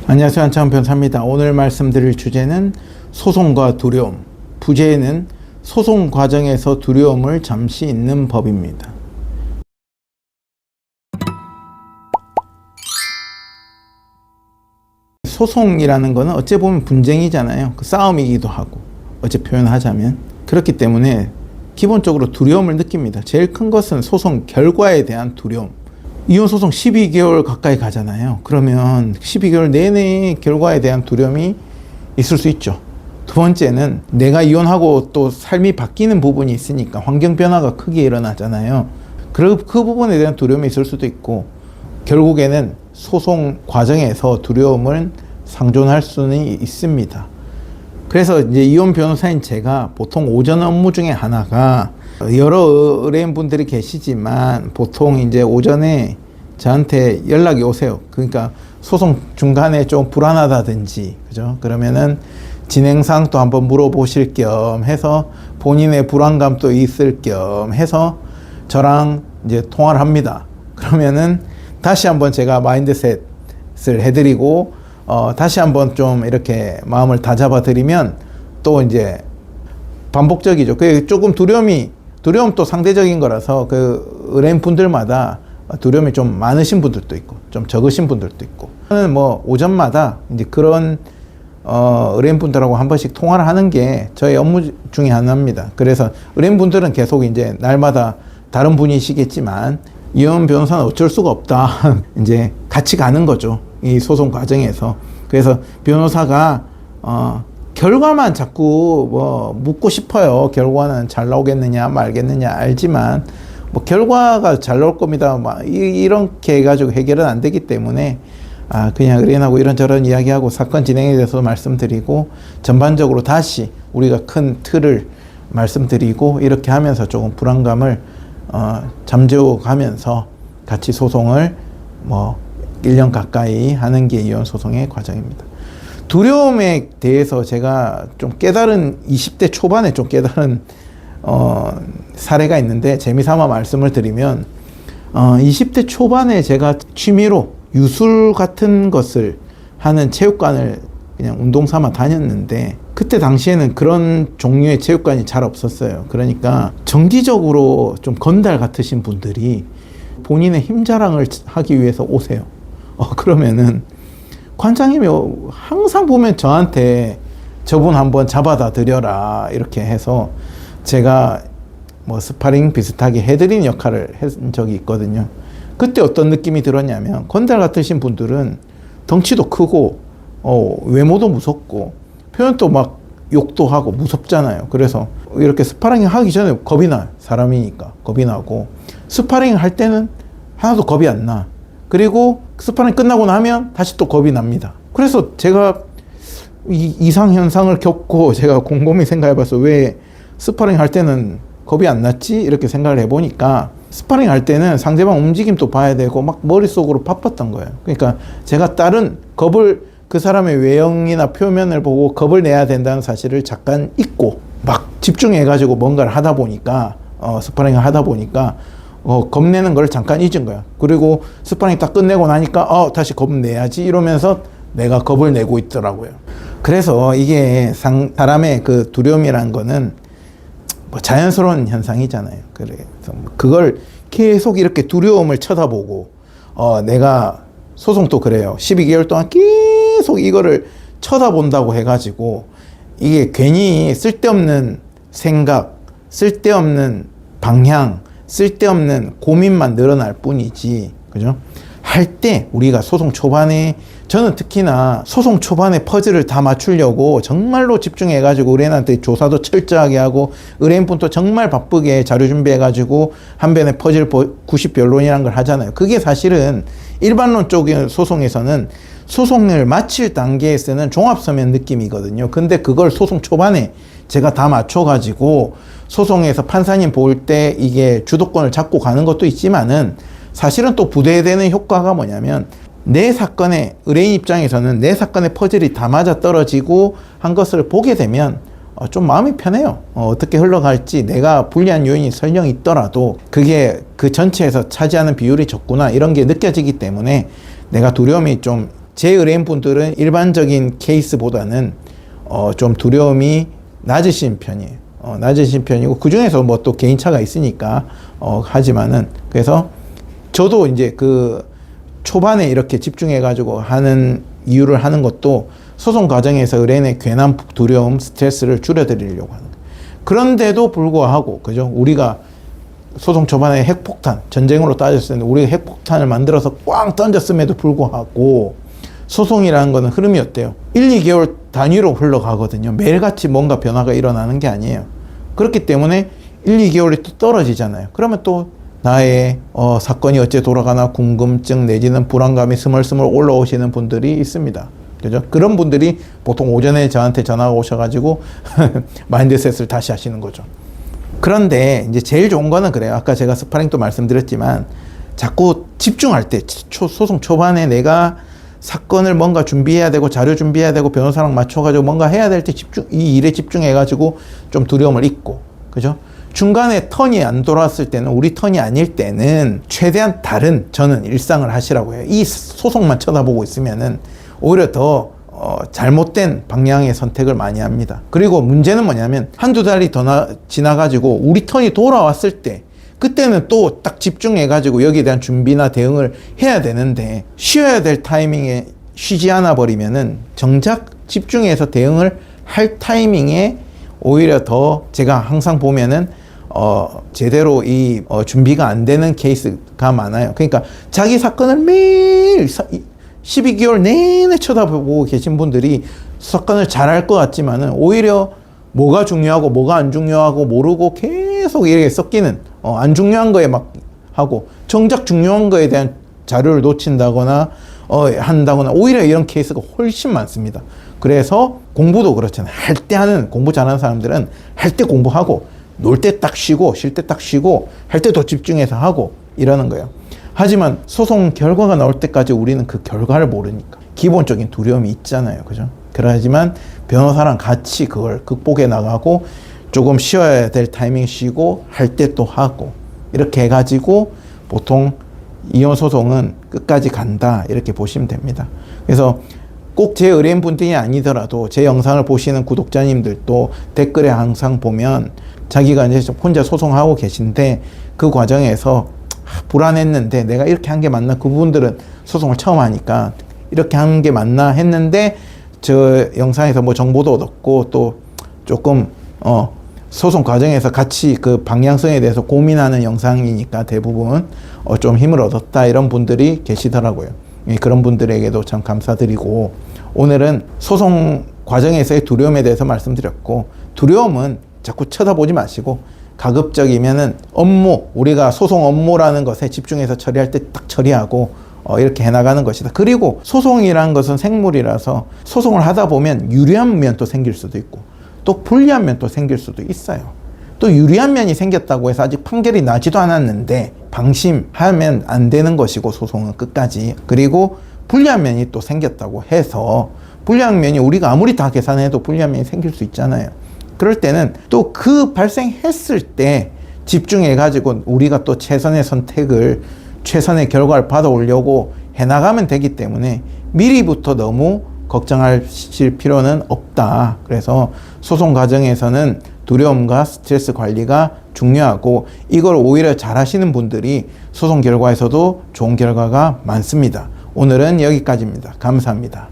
안녕하세요. 한창원 변호사입니다. 오늘 말씀드릴 주제는 소송과 두려움, 부제는 소송 과정에서 두려움을 잠시 잊는 법입니다. 소송이라는 것은 어찌 보면 분쟁이잖아요. 그 싸움이기도 하고, 어찌 표현하자면. 그렇기 때문에 기본적으로 두려움을 느낍니다. 제일 큰 것은 소송 결과에 대한 두려움. 이혼소송 12개월 가까이 가잖아요. 그러면 12개월 내내 결과에 대한 두려움이 있을 수 있죠. 두 번째는 내가 이혼하고 또 삶이 바뀌는 부분이 있으니까 환경 변화가 크게 일어나잖아요. 그 부분에 대한 두려움이 있을 수도 있고, 결국에는 소송 과정에서 두려움을 상존할 수는 있습니다. 그래서 이제 이혼 변호사인 제가 보통 오전 업무 중에 하나가, 여러 의뢰인분들이 계시지만 보통 이제 오전에 저한테 연락이 오세요. 그러니까 소송 중간에 좀 불안하다든지, 그죠? 그러면은 진행상 또 한번 물어보실 겸 해서 본인의 불안감도 있을 겸 해서 저랑 이제 통화를 합니다. 그러면은 다시 한번 제가 마인드셋을 해드리고, 다시 한번 좀 이렇게 마음을 다잡아 드리면 또 이제 반복적이죠. 그게 조금 두려움도 상대적인 거라서 그 의뢰인 분들마다 두려움이 좀 많으신 분들도 있고 좀 적으신 분들도 있고, 저는 뭐 오전마다 이제 그런 의뢰인 분들하고 한 번씩 통화를 하는 게 저의 업무 중에 하나입니다. 그래서 의뢰인 분들은 계속 이제 날마다 다른 분이시겠지만 이혼 변호사는 어쩔 수가 없다. 이제 같이 가는 거죠, 이 소송 과정에서. 그래서 변호사가 결과만 자꾸 뭐 묻고 싶어요. 결과는 잘 나오겠느냐 말겠느냐 알지만 뭐 결과가 잘 나올 겁니다. 막 이렇게 해가지고 해결은 안 되기 때문에 그냥 의뢰인하고 이런저런 이야기하고 사건 진행에 대해서 말씀드리고, 전반적으로 다시 우리가 큰 틀을 말씀드리고, 이렇게 하면서 조금 불안감을 잠재워 가면서 같이 소송을 뭐 1년 가까이 하는 게 이혼 소송의 과정입니다. 두려움에 대해서 제가 좀 깨달은 20대 초반에 좀 깨달은 사례가 있는데, 재미삼아 말씀을 드리면 20대 초반에 제가 취미로 유술 같은 것을 하는 체육관을 그냥 운동 삼아 다녔는데, 그때 당시에는 그런 종류의 체육관이 잘 없었어요. 그러니까 정기적으로 좀 건달 같으신 분들이 본인의 힘 자랑을 하기 위해서 오세요. 그러면은 관장님이 항상 보면 저한테 저분 한번 잡아다 드려라 이렇게 해서 제가 뭐 스파링 비슷하게 해드린 역할을 한 적이 있거든요. 그때 어떤 느낌이 들었냐면, 건달 같으신 분들은 덩치도 크고 외모도 무섭고 표현도 막 욕도 하고 무섭잖아요. 그래서 이렇게 스파링 하기 전에 겁이 나요. 사람이니까 겁이 나고, 스파링 할 때는 하나도 겁이 안 나. 그리고 스파링 끝나고 나면 다시 또 겁이 납니다. 그래서 제가 이상 현상을 겪고 제가 곰곰이 생각해봐서 왜 스파링 할 때는 겁이 안 났지? 이렇게 생각을 해보니까, 스파링 할 때는 상대방 움직임도 봐야 되고 막 머릿속으로 바빴던 거예요. 그러니까 제가 다른 그 사람의 외형이나 표면을 보고 겁을 내야 된다는 사실을 잠깐 잊고 막 집중해가지고 뭔가를 하다 보니까, 스파링을 하다 보니까 겁내는 걸 잠깐 잊은 거야. 그리고 스파링 딱 끝내고 나니까 다시 겁내야지 이러면서 내가 겁을 내고 있더라고요. 그래서 이게 사람의 그 두려움이라는 거는 뭐 자연스러운 현상이잖아요. 그래서 그걸 계속 이렇게 두려움을 쳐다보고, 내가 소송도 그래요. 12개월 동안 계속 이거를 쳐다본다고 해가지고 이게 괜히 쓸데없는 생각, 쓸데없는 방향, 쓸데없는 고민만 늘어날 뿐이지, 그죠? 할 때 우리가 소송 초반에, 저는 특히나 소송 초반에 퍼즐을 다 맞추려고 정말로 집중해가지고 의뢰인한테 조사도 철저하게 하고, 의뢰인분도 정말 바쁘게 자료 준비해가지고 한 변에 퍼즐 90변론이라는 걸 하잖아요. 그게 사실은 일반론적인 소송에서는 소송을 마칠 단계에 쓰는 종합서면 느낌이거든요. 근데 그걸 소송 초반에 제가 다 맞춰가지고 소송에서 판사님 볼 때 이게 주도권을 잡고 가는 것도 있지만은, 사실은 또 부대되는 효과가 뭐냐면, 내 사건의 의뢰인 입장에서는 내 사건의 퍼즐이 다 맞아 떨어지고 한 것을 보게 되면 좀 마음이 편해요. 어떻게 흘러갈지 내가 불리한 요인이 설령 있더라도 그게 그 전체에서 차지하는 비율이 적구나 이런 게 느껴지기 때문에 내가 두려움이 좀 재의뢰인 분들은 일반적인 케이스보다는 좀 두려움이 낮으신 편이에요. 낮으신 편이고 그 중에서 뭐 또 개인차가 있으니까 하지만은 그래서 저도 이제 그 초반에 이렇게 집중해 가지고 하는 이유를 하는 것도 소송 과정에서 의뢰인의 괜한 두려움, 스트레스를 줄여드리려고 하는 거예요. 그런데도 불구하고 그죠? 우리가 소송 초반에 핵폭탄, 전쟁으로 따졌을 때 우리가 핵폭탄을 만들어서 꽝 던졌음에도 불구하고 소송이라는 거는 흐름이 어때요? 1, 2개월 단위로 흘러가거든요. 매일같이 뭔가 변화가 일어나는 게 아니에요. 그렇기 때문에 1, 2개월이 또 떨어지잖아요. 그러면 또 나의 사건이 어째 돌아가나 궁금증 내지는 불안감이 스멀스멀 올라오시는 분들이 있습니다. 그죠? 그런 분들이 보통 오전에 저한테 전화가 오셔가지고 마인드셋을 다시 하시는 거죠. 그런데 이제 제일 좋은 거는 그래요. 아까 제가 스파링도 말씀드렸지만 자꾸 집중할 때 소송 초반에 내가 사건을 뭔가 준비해야 되고 자료 준비해야 되고 변호사랑 맞춰가지고 뭔가 해야 될 때 이 일에 집중해가지고 좀 두려움을 잊고 그죠? 중간에 턴이 안 돌아왔을 때는 우리 턴이 아닐 때는 최대한 다른 저는 일상을 하시라고 해요. 이 소송만 쳐다보고 있으면은 오히려 더 잘못된 방향의 선택을 많이 합니다. 그리고 문제는 뭐냐면 한두 달이 더 지나가지고 우리 턴이 돌아왔을 때 그때는 또 딱 집중해가지고 여기에 대한 준비나 대응을 해야 되는데 쉬어야 될 타이밍에 쉬지 않아 버리면은 정작 집중해서 대응을 할 타이밍에 오히려 더 제가 항상 보면은 제대로 이 준비가 안 되는 케이스가 많아요. 그러니까 자기 사건을 매일 12개월 내내 쳐다보고 계신 분들이 사건을 잘할 것 같지만은 오히려 뭐가 중요하고 뭐가 안 중요하고 모르고 계속 이렇게 섞이는 안 중요한 거에 막 하고 정작 중요한 거에 대한 자료를 놓친다거나 한다거나 오히려 이런 케이스가 훨씬 많습니다. 그래서 공부도 그렇잖아요. 할 때 하는 공부 잘하는 사람들은 할 때 공부하고 놀 때 딱 쉬고 쉴 때 딱 쉬고 할 때 더 집중해서 하고 이러는 거예요. 하지만 소송 결과가 나올 때까지 우리는 그 결과를 모르니까 기본적인 두려움이 있잖아요. 그죠? 그러지만 변호사랑 같이 그걸 극복해 나가고 조금 쉬어야 될 타이밍 쉬고 할 때 또 하고 이렇게 해가지고 보통 이혼 소송은 끝까지 간다 이렇게 보시면 됩니다. 그래서 꼭 제 의뢰인 분들이 아니더라도 제 영상을 보시는 구독자님들도 댓글에 항상 보면 자기가 이제 혼자 소송하고 계신데 그 과정에서 불안했는데 내가 이렇게 한 게 맞나? 그분들은 소송을 처음 하니까 이렇게 한 게 맞나 했는데 저 영상에서 뭐 정보도 얻었고 또 조금 소송 과정에서 같이 그 방향성에 대해서 고민하는 영상이니까 대부분 좀 힘을 얻었다 이런 분들이 계시더라고요. 그런 분들에게도 참 감사드리고 오늘은 소송 과정에서의 두려움에 대해서 말씀드렸고 두려움은 자꾸 쳐다보지 마시고 가급적이면은 업무 우리가 소송 업무라는 것에 집중해서 처리할 때 딱 처리하고 이렇게 해나가는 것이다. 그리고 소송이라는 것은 생물이라서 소송을 하다 보면 유리한 면도 생길 수도 있고 또 불리한 면도 생길 수도 있어요. 또 유리한 면이 생겼다고 해서 아직 판결이 나지도 않았는데 방심하면 안 되는 것이고 소송은 끝까지. 그리고 불리한 면이 또 생겼다고 해서 불리한 면이 우리가 아무리 다 계산해도 불리한 면이 생길 수 있잖아요. 그럴 때는 또 그 발생했을 때 집중해 가지고 우리가 또 최선의 선택을 최선의 결과를 받아오려고 해나가면 되기 때문에 미리부터 너무 걱정하실 필요는 없다. 그래서 소송 과정에서는 두려움과 스트레스 관리가 중요하고 이걸 오히려 잘 하시는 분들이 소송 결과에서도 좋은 결과가 많습니다. 오늘은 여기까지입니다. 감사합니다.